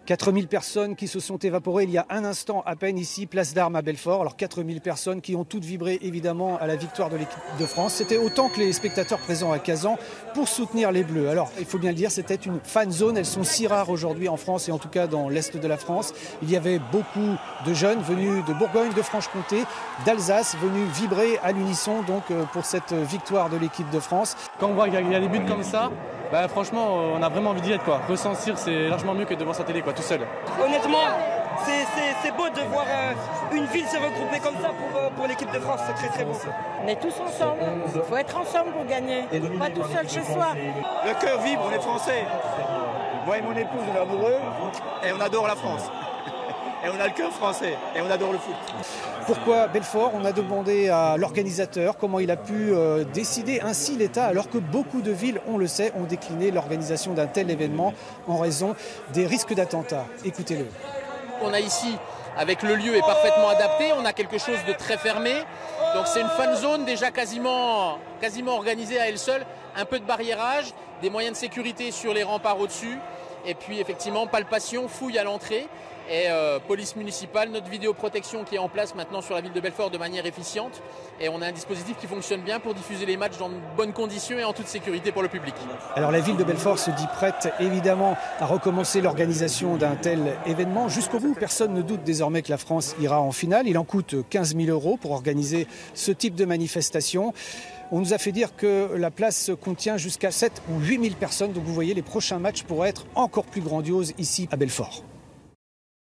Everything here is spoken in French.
4000 personnes qui se sont évaporées il y a un instant à peine ici, place d'Armes à Belfort. Alors 4000 personnes qui ont toutes vibré évidemment à la victoire de l'équipe de France. C'était autant que les spectateurs présents à Kazan pour soutenir les Bleus. Alors il faut bien le dire, c'était une fan zone. Elles sont si rares aujourd'hui en France et en tout cas dans l'Est de la France. Il y avait beaucoup de jeunes venus de Bourgogne, de Franche-Comté, d'Alsace, venus vibrer à l'unisson donc pour cette victoire de l'équipe de France. Quand on voit qu'il y a des buts comme ça, franchement, on a vraiment envie d'y être, quoi. Ressentir, c'est largement mieux que devant sa télé, quoi, tout seul. Honnêtement, c'est beau de voir une ville se regrouper comme ça pour l'équipe de France. C'est très très beau. On est tous ensemble. Il faut être ensemble pour gagner. Pas tout seul chez soi. Le cœur vibre, on est français. Moi et mon épouse, on est amoureux et on adore la France. Et on a le cœur français et on adore le foot. Pourquoi Belfort? On a demandé à l'organisateur comment il a pu décider ainsi l'État, alors que beaucoup de villes, on le sait, ont décliné l'organisation d'un tel événement en raison des risques d'attentats. Écoutez-le. On a ici, avec le lieu est parfaitement adapté, on a quelque chose de très fermé. Donc c'est une fan zone déjà quasiment organisée à elle seule. Un peu de barriérage, des moyens de sécurité sur les remparts au-dessus. Et puis effectivement, palpation, fouille à l'entrée. Et police municipale, notre vidéoprotection qui est en place maintenant sur la ville de Belfort de manière efficiente. Et on a un dispositif qui fonctionne bien pour diffuser les matchs dans de bonnes conditions et en toute sécurité pour le public. Alors la ville de Belfort se dit prête évidemment à recommencer l'organisation d'un tel événement. Jusqu'au bout, personne ne doute désormais que la France ira en finale. Il en coûte 15 000 € pour organiser ce type de manifestation. On nous a fait dire que la place contient jusqu'à 7 ou 8 000 personnes. Donc vous voyez, les prochains matchs pourraient être encore plus grandioses ici à Belfort.